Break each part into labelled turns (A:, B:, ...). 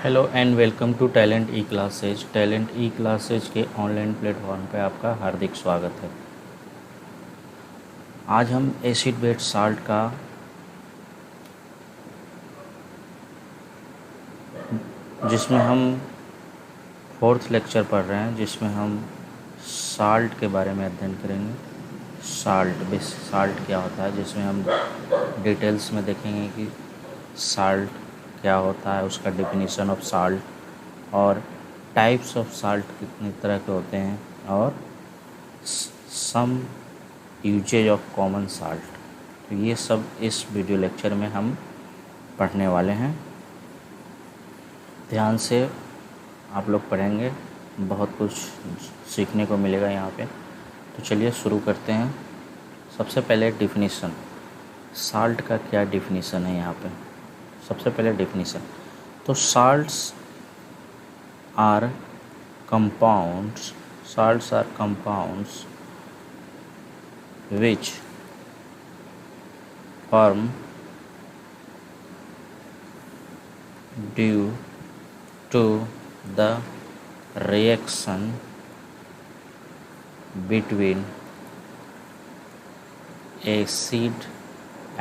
A: Hello and welcome to Talent E Classes. Talent E Classes के online platform पे आपका हार्दिक स्वागत है। आज हम एसिड बेस साल्ट का जिसमें हम फोर्थ लेक्चर पढ़ रहे हैं, जिसमें हम साल्ट के बारे में अध्ययन करेंगे। साल्ट क्या होता है, जिसमें हम डिटेल्स में देखेंगे कि साल्ट क्या होता है, उसका डेफिनेशन ऑफ साल्ट और टाइप्स ऑफ साल्ट कितने तरह के होते हैं और सम यूजेज ऑफ कॉमन साल्ट। तो ये सब इस वीडियो लेक्चर में हम पढ़ने वाले हैं। ध्यान से आप लोग पढ़ेंगे, बहुत कुछ सीखने को मिलेगा यहाँ पे। तो चलिए शुरू करते हैं। सबसे पहले डिफिनीसन, साल्ट का क्या डिफिनीसन है यहाँ पे। सबसे पहले डिफिनीसन, तो salts are compounds which form due to the reaction between acid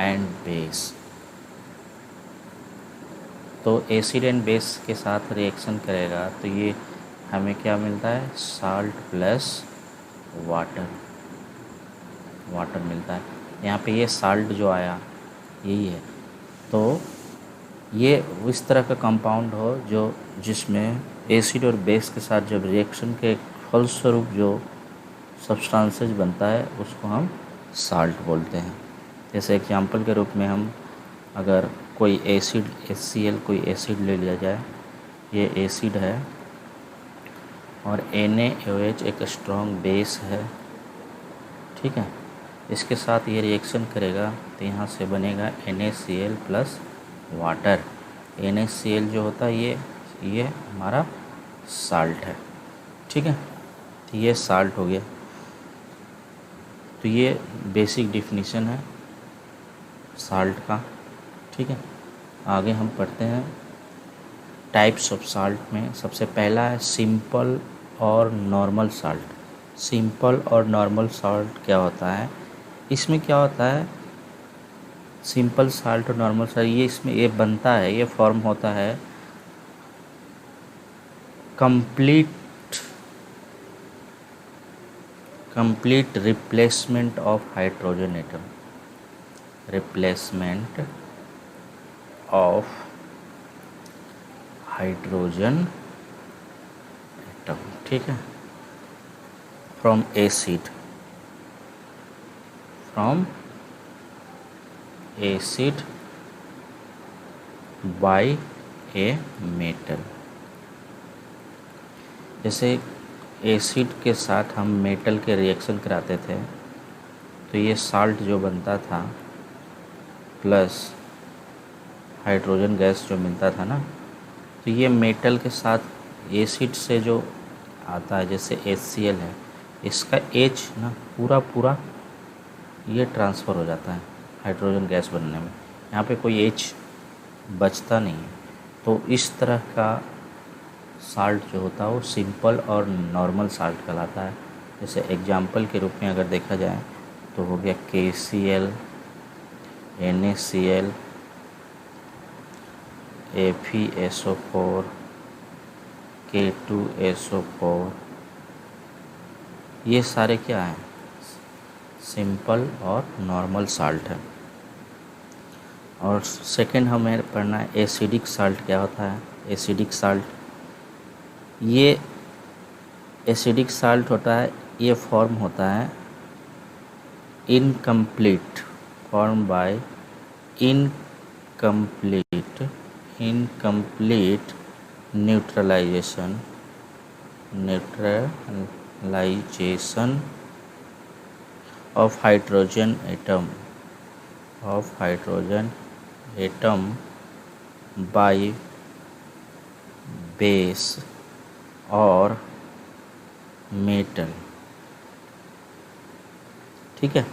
A: and base। तो एसिड एंड बेस के साथ रिएक्शन करेगा तो ये हमें क्या मिलता है, साल्ट प्लस वाटर मिलता है। यहाँ पे ये साल्ट जो आया यही है। तो ये इस तरह का कंपाउंड हो जिसमें एसिड और बेस के साथ जब रिएक्शन के फलस्वरूप जो सब्सटेंसेस बनता है उसको हम साल्ट बोलते हैं। जैसे एग्जांपल के रूप में हम अगर कोई एसिड HCl कोई एसिड ले लिया जाए, ये एसिड है और NaOH एक स्ट्रॉन्ग बेस है, ठीक है। इसके साथ ये रिएक्शन करेगा तो यहाँ से बनेगा NaCl प्लस वाटर। NaCl जो होता है ये हमारा साल्ट है, ठीक है। तो ये साल्ट हो गया। तो ये बेसिक डिफिनीशन है साल्ट का, ठीक है। आगे हम पढ़ते हैं टाइप्स ऑफ साल्ट में। सबसे पहला है सिंपल और नॉर्मल साल्ट। सिंपल और नॉर्मल साल्ट क्या होता है, इसमें क्या होता है, सिंपल साल्ट और नॉर्मल साल्ट ये बनता है, ये फॉर्म होता है complete replacement of hydrogen atom. Replacement of hydrogen atom, ठीक है, from acid by a metal. जैसे एसिड के साथ हम मेटल के रिएक्शन कराते थे तो ये साल्ट जो बनता था प्लस हाइड्रोजन गैस जो मिलता था ना, तो ये मेटल के साथ एसिड से जो आता है, जैसे HCl है, इसका H ना पूरा ये ट्रांसफ़र हो जाता है हाइड्रोजन गैस बनने में। यहाँ पे कोई H बचता नहीं है। तो इस तरह का साल्ट जो होता है वो सिंपल और नॉर्मल साल्ट कहलाता है। जैसे एग्जाम्पल के रूप में अगर देखा जाए तो हो गया KCl, NaCl, FeSO4, K2SO4, ये सारे क्या हैं, सिंपल और नॉर्मल साल्ट है। और सेकंड हमें पढ़ना है एसिडिक साल्ट क्या होता है। एसिडिक साल्ट, ये एसिडिक साल्ट होता है, ये फॉर्म होता है incomplete, form by incomplete neutralisation of hydrogen atom by base और मेटल, ठीक है,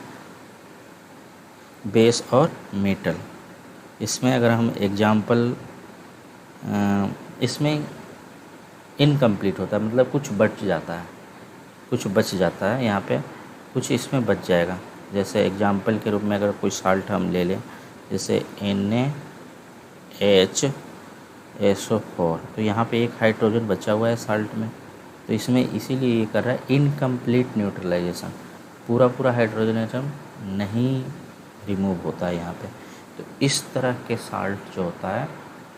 A: बेस और मेटल। इसमें अगर हम एग्जाम्पल इसमें इनकम्प्लीट होता है, मतलब कुछ बच जाता है, कुछ बच जाता है यहाँ पे, कुछ इसमें बच जाएगा। जैसे एग्जाम्पल के रूप में अगर कोई साल्ट हम ले लें, जैसे NaHSO4, तो यहाँ पे एक हाइड्रोजन बचा हुआ है साल्ट में, तो इसमें इसीलिए ये कर रहा है इनकम्प्लीट न्यूट्रलाइजेशन, पूरा पूरा हाइड्रोजन एटम नहीं रिमूव होता है यहाँ पे। तो इस तरह के साल्ट जो होता है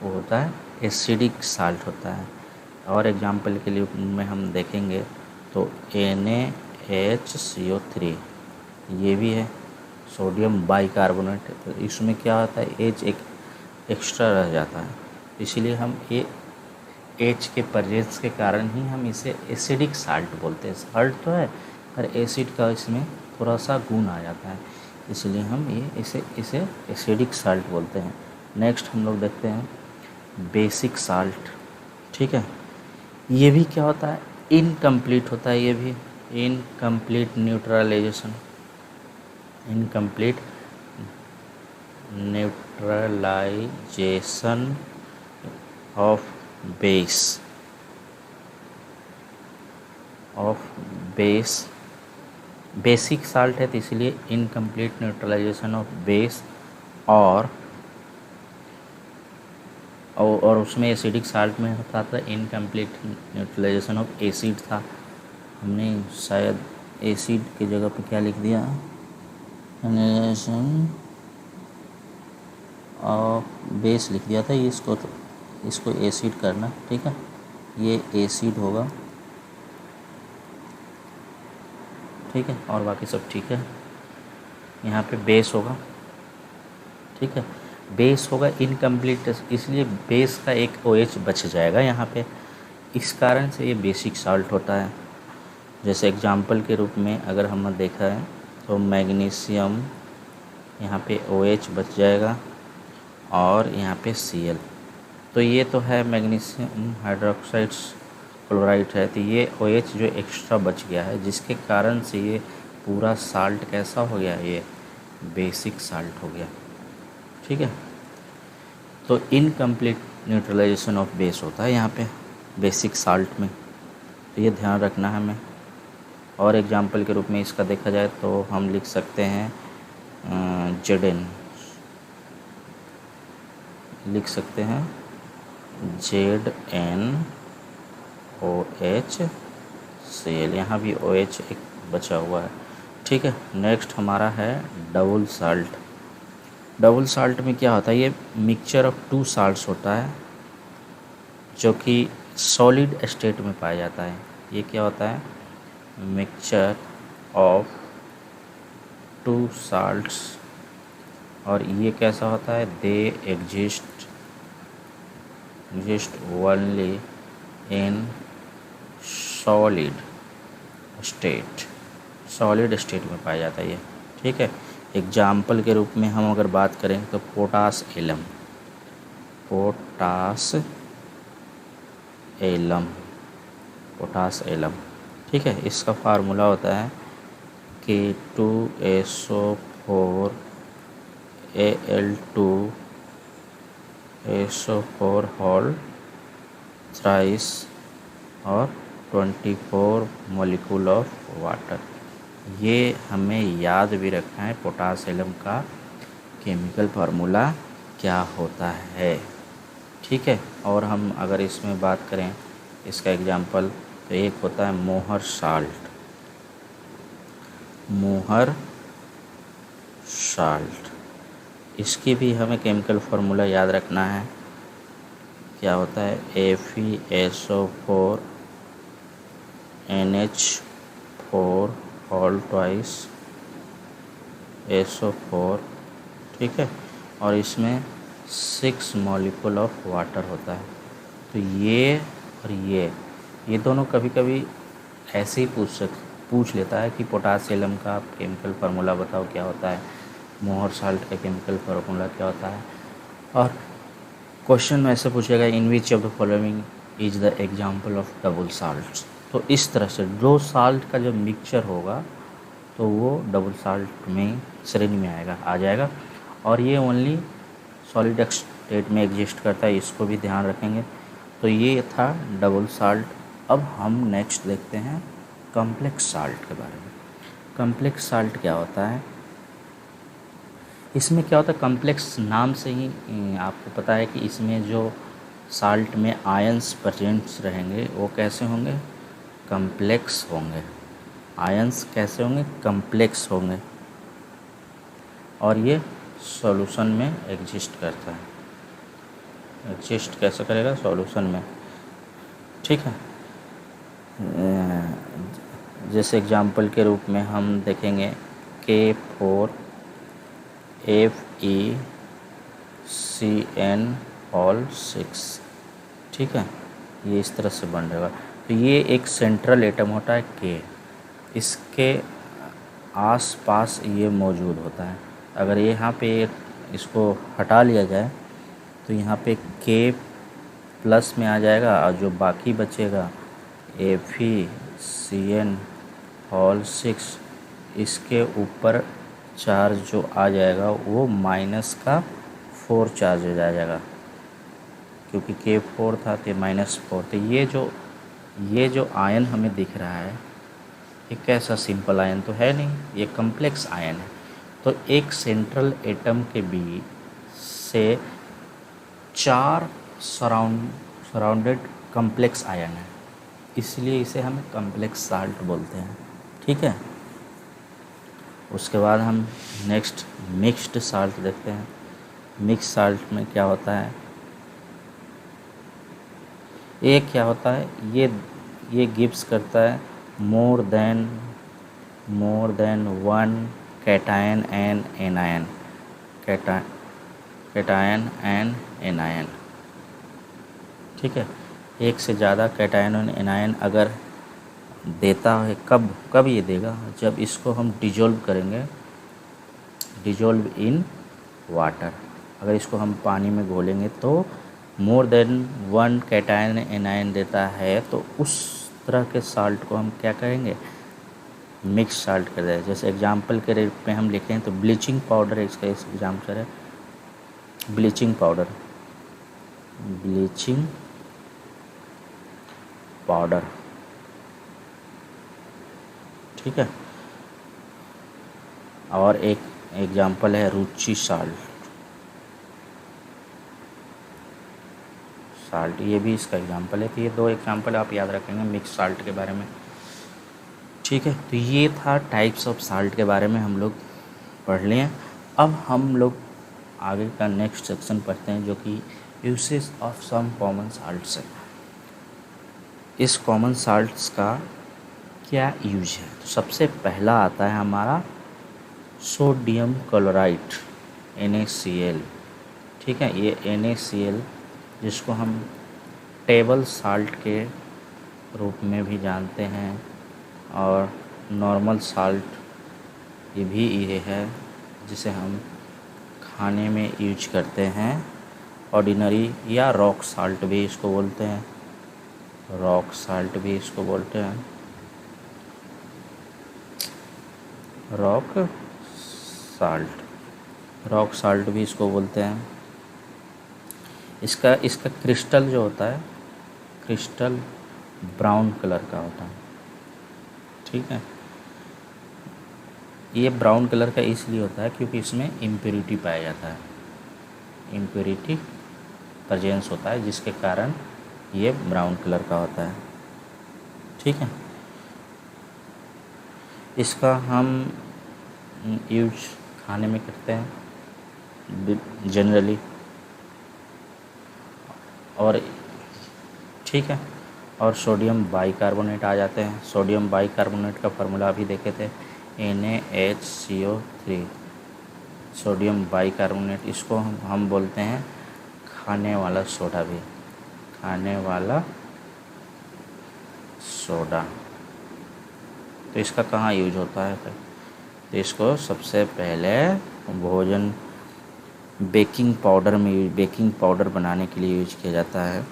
A: वो होता है एसिडिक साल्ट होता है। और एग्जाम्पल के लिए में हम देखेंगे तो NaHCO3 ये भी है सोडियम बाइकार्बोनेट, तो इसमें क्या होता है H एक एक्स्ट्रा रह जाता है, इसीलिए हम ये H के प्रेजेंस के कारण ही हम इसे एसिडिक साल्ट बोलते हैं। साल्ट तो है पर एसिड का इसमें थोड़ा सा गुण आ जाता है, इसलिए हम इसे एसिडिक साल्ट बोलते हैं। नेक्स्ट हम लोग देखते हैं बेसिक साल्ट। ठीक है, ये भी क्या होता है, इनकम्प्लीट होता है, ये भी incomplete neutralisation, incomplete neutralisation of basic salt है, तो इसलिए इनकम्प्लीट न्यूट्रलाइजेशन ऑफ बेस, और उसमें एसिडिक साल्ट में होता था इनकम्प्लीट न्यूट्रलाइजेशन ऑफ एसिड था। हमने शायद एसिड की जगह पे क्या लिख दिया, न्यूट्रलाइजेशन ऑफ बेस लिख दिया था, इसको एसिड करना। ठीक है, ये एसिड होगा। ठीक है, और बाकी सब ठीक है। यहाँ पे बेस होगा। ठीक है, बेस होगा इनकम्प्लीट, इसलिए बेस का एक OH बच जाएगा यहाँ पे, इस कारण से ये बेसिक साल्ट होता है। जैसे एग्जाम्पल के रूप में अगर हमने देखा है तो मैग्नीशियम, यहाँ पे OH बच जाएगा और यहाँ पे Cl, तो ये तो है मैग्नीशियम हाइड्रोक्साइड क्लोराइड है, तो ये OH जो एक्स्ट्रा बच गया है, जिसके कारण से ये पूरा साल्ट कैसा हो गया, ये बेसिक साल्ट हो गया। ठीक है, तो इनकम्प्लीट न्यूट्रलाइजेशन ऑफ बेस होता है यहाँ पे बेसिक साल्ट में, तो ये ध्यान रखना है हमें। और एग्जाम्पल के रूप में इसका देखा जाए तो हम लिख सकते हैं Zn, लिख सकते हैं ZnOHCl, यहाँ भी OH एक बचा हुआ है। ठीक है, नेक्स्ट हमारा है डबल साल्ट। डबल साल्ट में क्या होता है, ये मिक्सचर ऑफ टू साल्ट्स होता है जो कि सॉलिड स्टेट में पाया जाता है। ये क्या होता है, मिक्सचर ऑफ टू साल्ट्स, और ये कैसा होता है, they exist only in solid state में पाया जाता है ये। ठीक है, एग्जाम्पल के रूप में हम अगर बात करें तो पोटास एलम। ठीक है, इसका फार्मूला होता है K2SO4 Al2SO4 होल थ्राइस और 24 मॉलिक्यूल ऑफ वाटर। ये हमें याद भी रखना है पोटास एलम का केमिकल फार्मूला क्या होता है। ठीक है, और हम अगर इसमें बात करें इसका एग्जाम्पल, तो एक होता है मोहर साल्ट, इसकी भी हमें केमिकल फार्मूला याद रखना है। क्या होता है, FeSO4 NH4 whole twice SO4। ठीक है, और इसमें 6 मॉलिक्यूल ऑफ वाटर होता है। तो ये और ये दोनों कभी कभी ऐसे ही पूछ लेता है कि पोटासियम का केमिकल फार्मूला बताओ क्या होता है, मोहर साल्ट का केमिकल फार्मूला क्या होता है। और क्वेश्चन में ऐसे पूछेगा, in which of the following is the example of double salt. तो इस तरह से दो साल्ट का जब मिक्सचर होगा तो वो डबल साल्ट में श्रेणी में आ जाएगा, और ये ओनली सॉलिड स्टेट में एग्जिस्ट करता है, इसको भी ध्यान रखेंगे। तो ये था डबल साल्ट। अब हम नेक्स्ट देखते हैं कॉम्प्लेक्स साल्ट के बारे में। कॉम्प्लेक्स साल्ट क्या होता है? इसमें क्या होता है, कॉम्प्लेक्स नाम से ही आपको पता है कि इसमें जो साल्ट में आयंस प्रेजेंट्स रहेंगे वो कैसे होंगे? कॉम्प्लेक्स होंगे। आयंस कैसे होंगे? कॉम्प्लेक्स होंगे। और ये सॉल्यूशन में एग्जिस्ट करता है। एग्जिस्ट कैसे करेगा? सॉल्यूशन में। ठीक है। जैसे एग्जाम्पल के रूप में हम देखेंगे K4FeCN6। ठीक है, ये इस तरह से बन रहेगा। तो ये एक सेंट्रल एटम होता है K, इसके आस पास ये मौजूद होता है। अगर ये यहाँ पे इसको हटा लिया जाए तो यहाँ पे K प्लस में आ जाएगा और जो बाकी बचेगा FeCN6, इसके ऊपर चार्ज जो आ जाएगा वो -4 चार्ज हो जाएगा, क्योंकि K4 था तो -4। तो ये जो आयन हमें दिख रहा है ये कैसा सिंपल आयन तो है नहीं, ये कॉम्प्लेक्स आयन है। तो एक सेंट्रल एटम के बीच से 4 सराउंडेड कॉम्प्लेक्स आयन है, इसलिए इसे हम कॉम्प्लेक्स साल्ट बोलते हैं। ठीक है। उसके बाद हम नेक्स्ट मिक्स्ड साल्ट देखते हैं। मिक्स साल्ट में क्या होता है? ये क्या होता है? ये गिव्स करता है more than 1 cation and anion. Cation and anion. ठीक है, एक से ज़्यादा कैटायन और एनायन अगर देता है, कब ये देगा? जब इसको हम डिजोल्व करेंगे, डिजोल्व इन वाटर। अगर इसको हम पानी में घोलेंगे तो मोर देन 1 कैटायन एनायन देता है, तो उस तरह के साल्ट को हम क्या करेंगे? मिक्स साल्ट कर दें। जैसे एग्जाम्पल के रूप में हम लिखें तो ब्लीचिंग पाउडर इसका एग्जाम्पल है। ब्लीचिंग पाउडर ठीक है। और एक एग्जाम्पल है रुचि साल्ट, ये भी इसका एग्जाम्पल है। तो ये 2 एग्जाम्पल आप याद रखेंगे मिक्स साल्ट के बारे में। ठीक है, तो ये था टाइप्स ऑफ साल्ट के बारे में हम लोग पढ़ लिए। अब हम लोग आगे का नेक्स्ट सेक्शन पढ़ते हैं, जो कि usage of some common salts है। इस कॉमन साल्ट्स का क्या यूज है? तो सबसे पहला आता है हमारा सोडियम क्लोराइड, NaCl। ठीक है, ये NaCl जिसको हम टेबल साल्ट के रूप में भी जानते हैं, और नॉर्मल साल्ट ये है जिसे हम खाने में यूज करते हैं। ऑर्डिनरी या रॉक साल्ट भी इसको बोलते हैं, रॉक साल्ट भी इसको बोलते हैं, रॉक साल्ट भी इसको बोलते हैं। इसका क्रिस्टल जो होता है, क्रिस्टल ब्राउन कलर का होता है। ठीक है, ये ब्राउन कलर का इसलिए होता है क्योंकि इसमें इम्प्योरिटी पाया जाता है, इम्प्योरिटी प्रेजेंस होता है, जिसके कारण ये ब्राउन कलर का होता है। ठीक है, इसका हम यूज खाने में करते हैं जनरली। और ठीक है, और सोडियम बाइकार्बोनेट आ जाते हैं। सोडियम बाइकार्बोनेट का फार्मूला अभी देखे थे, NaHCO3। सोडियम बाइकार्बोनेट, इसको हम बोलते हैं खाने वाला सोडा भी, खाने वाला सोडा। तो इसका कहाँ यूज होता है फिर? तो इसको सबसे पहले भोजन बेकिंग पाउडर बनाने के लिए यूज किया जाता है।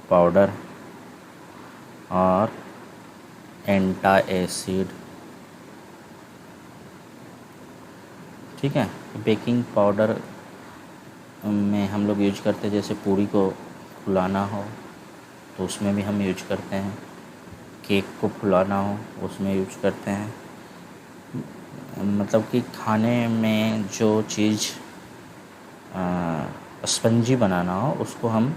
A: पाउडर और एंटाएसिड। ठीक है, बेकिंग पाउडर में हम लोग यूज करते हैं, जैसे पूरी को फुलाना हो तो उसमें भी हम यूज करते हैं, केक को फुलाना हो उसमें यूज करते हैं। मतलब कि खाने में जो चीज़ स्पंजी बनाना हो उसको हम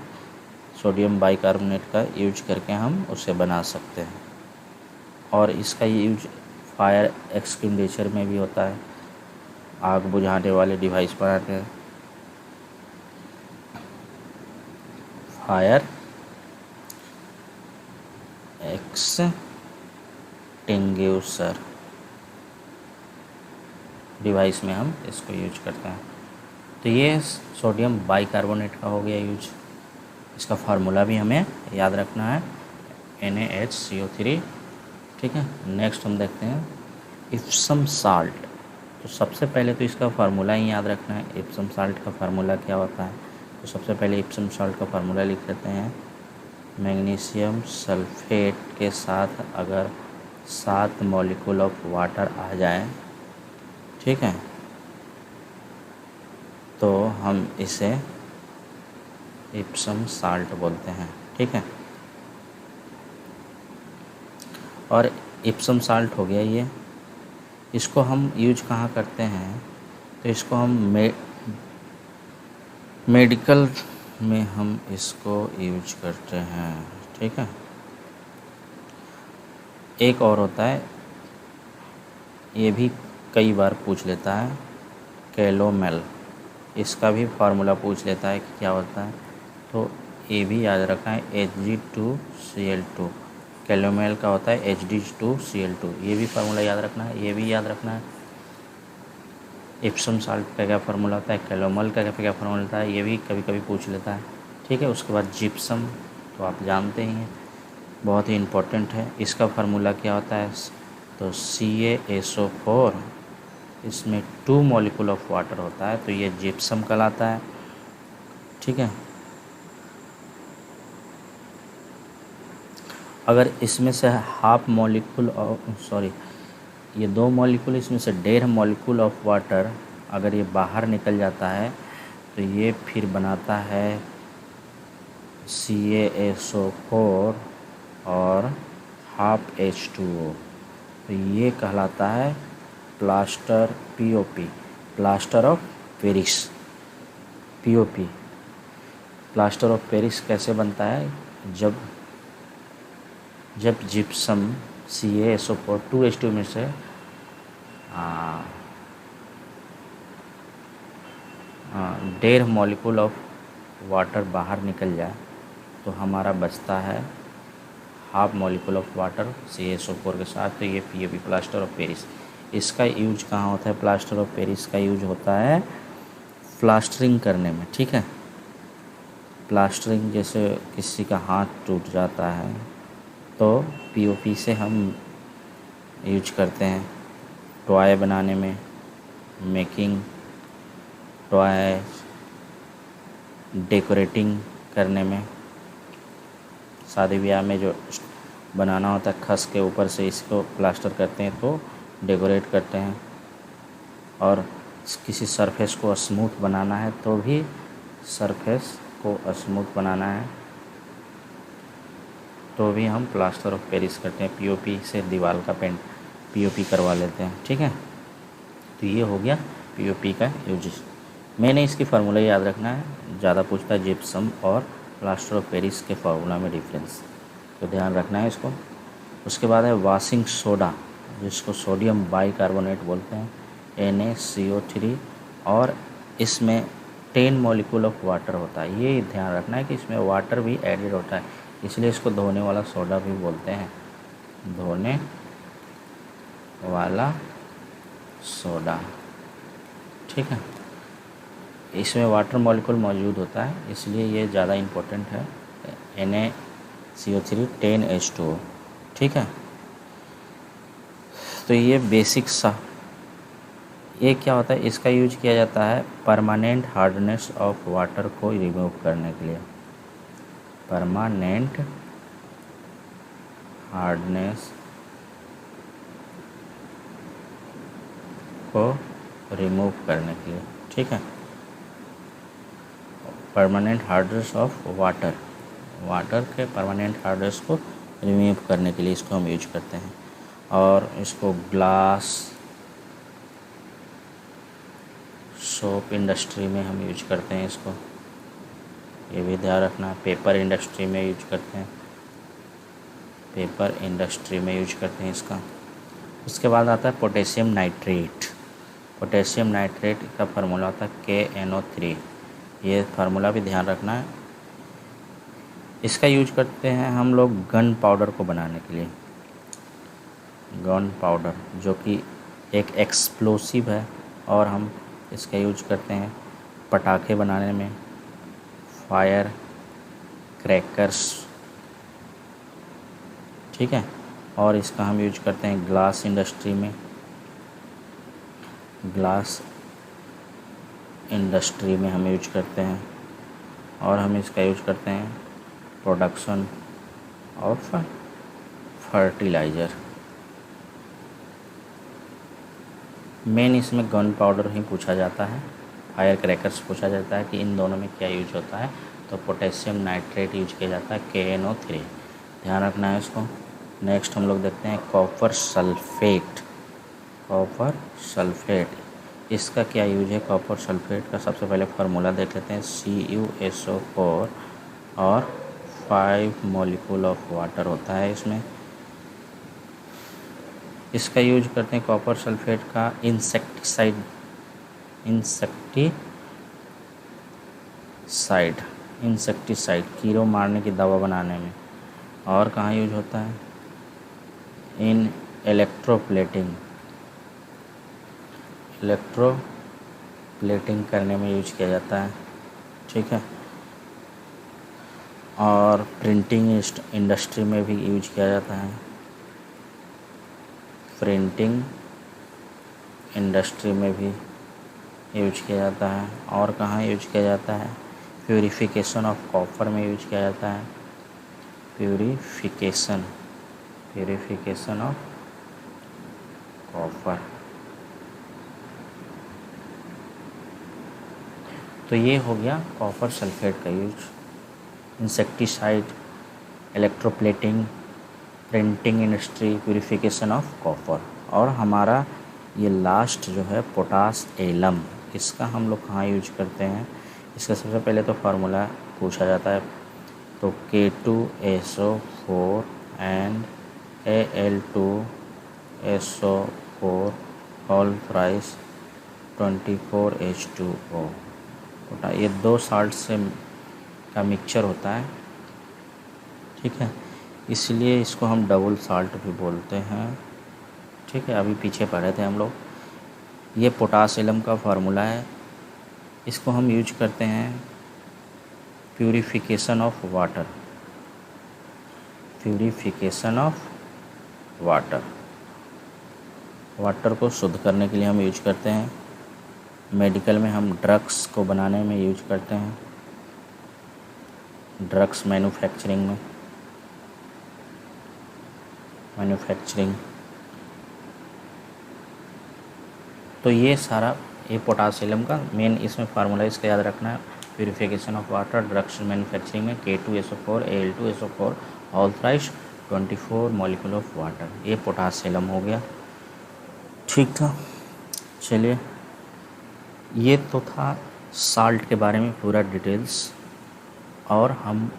A: सोडियम बाइकार्बोनेट का यूज करके हम उसे बना सकते हैं। और इसका यूज फायर एक्सटिंग्विशर में भी होता है, आग बुझाने वाले डिवाइस बनाते हैं। फायर एक्सटिंग्विशर डिवाइस में हम इसको यूज करते हैं। तो ये सोडियम बाइकार्बोनेट का हो गया यूज। इसका फार्मूला भी हमें याद रखना है, NaHCO3। ठीक है, नेक्स्ट हम देखते हैं इप्सम साल्ट। तो सबसे पहले तो इसका फार्मूला ही याद रखना है। इप्सम साल्ट का फार्मूला क्या होता है? तो सबसे पहले इप्सम साल्ट का फार्मूला लिख लेते हैं। मैग्नीशियम सल्फेट के साथ अगर 7 मॉलिक्यूल ऑफ वाटर आ जाए, ठीक है, तो हम इसे इप्सम साल्ट बोलते हैं। ठीक है, और इप्सम साल्ट हो गया ये। इसको हम यूज कहाँ करते हैं? तो इसको हम मेडिकल में हम इसको यूज करते हैं। ठीक है, एक और होता है, ये भी कई बार पूछ लेता है, कैलोमेल। इसका भी फार्मूला पूछ लेता है कि क्या होता है, तो ये भी याद रखना है, Hg2Cl2। कैलोमेल का होता है Hg2Cl2, ये भी फार्मूला याद रखना है। ये भी याद रखना है इप्सम साल्ट का क्या फार्मूला होता है, कैलोमेल का क्या फार्मूला होता है, ये भी कभी कभी पूछ लेता है। ठीक है, उसके बाद जिप्सम तो आप जानते ही हैं, बहुत ही इम्पोर्टेंट है। इसका फार्मूला क्या होता है? तो CaSO4, इसमें 2 मॉलिक्यूल ऑफ वाटर होता है, तो ये जिप्सम कहलाता है। ठीक है, अगर इसमें से हाफ मॉलिक्यूल ये 2 मॉलिक्यूल, इसमें से 1.5 मॉलिक्यूल ऑफ वाटर अगर ये बाहर निकल जाता है तो ये फिर बनाता है CaSO4 और हाफ H2O। तो ये कहलाता है plaster POP, plaster of Paris. POP plaster of Paris कैसे बनता है? जब जिप्सम CaSO4 2H2 में से 1.5 मॉलिक्यूल ऑफ वाटर बाहर निकल जाए तो हमारा बचता है half molecule of water CaSO4 के साथ, तो ये POP, प्लास्टर ऑफ पेरिस। इसका यूज कहाँ होता है? प्लास्टर ऑफ पेरिस का यूज होता है प्लास्टरिंग करने में। ठीक है, प्लास्टरिंग, जैसे किसी का हाथ टूट जाता है तो POP से हम यूज करते हैं टॉय बनाने में, मेकिंग टॉय, डेकोरेटिंग करने में। शादी ब्याह में जो बनाना होता है खस के ऊपर से इसको प्लास्टर करते हैं तो डेकोरेट करते हैं। और किसी सरफेस को स्मूथ बनाना है तो भी सरफेस को स्मूथ बनाना है तो भी हम प्लास्टर ऑफ पेरिस करते हैं। POP से दीवार का पेंट POP करवा लेते हैं। ठीक है, तो ये हो गया POP का यूज। मैंने इसकी फार्मूला याद रखना है, ज़्यादा पूछता है जिप्सम और प्लास्टर ऑफ पेरिस के फार्मूला में डिफरेंस, तो ध्यान रखना है इसको। उसके बाद है वॉशिंग सोडा, जिसको सोडियम बाइकार्बोनेट बोलते हैं, NaCO3, और इसमें 10 मॉलिक्यूल ऑफ वाटर होता है। ये ध्यान रखना है कि इसमें वाटर भी एडेड होता है, इसलिए इसको धोने वाला सोडा भी बोलते हैं, धोने वाला सोडा। ठीक है, इसमें वाटर मॉलिक्यूल मौजूद होता है, इसलिए ये ज़्यादा इम्पोर्टेंट है। NaCO3 10H2O। ठीक है, तो ये बेसिक सा, ये क्या होता है? इसका यूज किया जाता है परमानेंट हार्डनेस ऑफ वाटर को रिमूव करने के लिए। परमानेंट हार्डनेस को रिमूव करने के लिए। ठीक है, परमानेंट हार्ड्रेस ऑफ वाटर, वाटर के परमानेंट हार्ड्रेस को रिमूव करने के लिए इसको हम यूज करते हैं। और इसको ग्लास सोप इंडस्ट्री में हम यूज करते हैं इसको, ये भी ध्यान रखना। पेपर इंडस्ट्री में यूज करते हैं, पेपर इंडस्ट्री में यूज करते हैं इसका। उसके बाद आता है पोटेशियम नाइट्रेट। पोटेशियम नाइट्रेट का फार्मूला होता है KNO3, ये फार्मूला भी ध्यान रखना है। इसका यूज करते हैं हम लोग गन पाउडर को बनाने के लिए, गन पाउडर जो कि एक एक्सप्लोसिव है, और हम इसका यूज करते हैं पटाखे बनाने में, फायर क्रैकर्स, ठीक है। और इसका हम यूज करते हैं ग्लास इंडस्ट्री में, ग्लास इंडस्ट्री में हम यूज करते हैं। और हम इसका यूज करते हैं प्रोडक्शन ऑफ फर्टिलाइज़र। मेन इसमें गन पाउडर ही पूछा जाता है, फायर क्रैकर्स पूछा जाता है कि इन दोनों में क्या यूज होता है, तो पोटेशियम नाइट्रेट यूज किया जाता है KNO3, ध्यान रखना है इसको। नेक्स्ट हम लोग देखते हैं कॉपर सल्फेट। कॉपर सल्फेट, इसका क्या यूज है? कॉपर सल्फेट का सबसे पहले फार्मूला देख लेते हैं, CuSO4 और 5 मॉलिक्यूल ऑफ वाटर होता है इसमें। इसका यूज करते हैं कॉपर सल्फेट का इंसेक्टिसाइड कीड़ों मारने की दवा बनाने में। और कहाँ यूज होता है? इन इलेक्ट्रोप्लेटिंग करने में यूज किया जाता है, ठीक है। और प्रिंटिंग इंडस्ट्री में भी यूज किया जाता है, प्रिंटिंग इंडस्ट्री में भी यूज किया जाता है। और कहाँ यूज किया जाता है? प्यूरिफिकेशन ऑफ कॉपर में यूज किया जाता है, प्यूरिफिकेशन ऑफ कॉपर। तो ये हो गया कॉपर सल्फेट का use, insecticide, electroplating, printing industry, purification of copper. और हमारा ये लास्ट जो है पोटास एलम, इसका हम लोग कहाँ यूज करते हैं? इसका सबसे पहले तो फार्मूला पूछा जाता है, तो K2SO4 and Al2SO4 whole thrice 24H2O। ये 2 साल्ट से का मिक्सचर होता है, ठीक है, इसलिए इसको हम डबल साल्ट भी बोलते हैं, ठीक है। अभी पीछे पढ़े थे हम लोग। ये पोटासियम का फार्मूला है, इसको हम यूज करते हैं प्यूरिफिकेशन ऑफ वाटर, वाटर को शुद्ध करने के लिए हम यूज करते हैं। मेडिकल में हम ड्रग्स को बनाने में यूज करते हैं, ड्रग्स मैन्युफैक्चरिंग तो ये सारा ये पोटासियम का मेन इसमें फार्मूला इसका याद रखना है, purification of water, drugs manufacturing में K2SO4 Al2SO4 all thrice 24 molecule of water, ये पोटासियम हो गया, ठीक था। चलिए, ये तो था साल्ट के बारे में पूरा डिटेल्स। और हम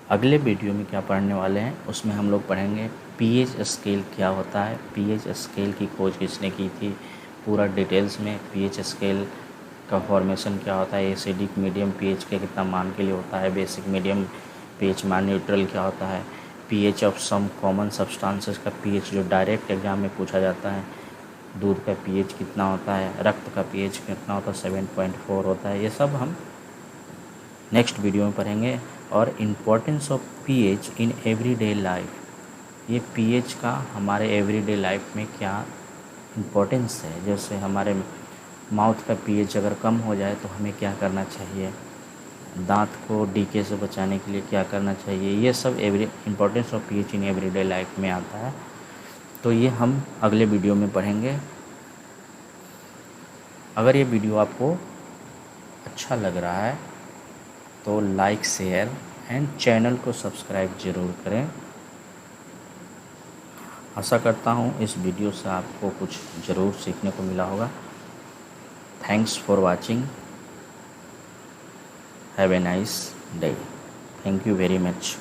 A: अगले वीडियो में क्या पढ़ने वाले हैं, उसमें हम लोग पढ़ेंगे pH स्केल क्या होता है, pH स्केल की खोज किसने की थी, पूरा डिटेल्स में pH स्केल का फॉर्मेशन क्या होता है, एसिडिक मीडियम pH के कितना मान के लिए होता है, बेसिक मीडियम pH मान, न्यूट्रल क्या होता है, pH of some common substances का pH जो डायरेक्ट एग्जाम में पूछा जाता है, दूध का pH कितना होता है, रक्त का pH कितना होता है, 7.4 होता है। ये सब हम नेक्स्ट वीडियो में पढ़ेंगे। और importance of pH in everyday life, ये pH का हमारे एवरीडे लाइफ में क्या इम्पोर्टेंस है। जैसे हमारे माउथ का pH अगर कम हो जाए तो हमें क्या करना चाहिए, दांत को डीके से बचाने के लिए क्या करना चाहिए, ये सब importance of pH in everyday life में आता है। तो ये हम अगले वीडियो में पढ़ेंगे। अगर ये वीडियो आपको अच्छा लग रहा है तो लाइक शेयर एंड चैनल को सब्सक्राइब ज़रूर करें। आशा करता हूँ इस वीडियो से आपको कुछ ज़रूर सीखने को मिला होगा। Thanks for watching. Have a nice day. Thank you very much.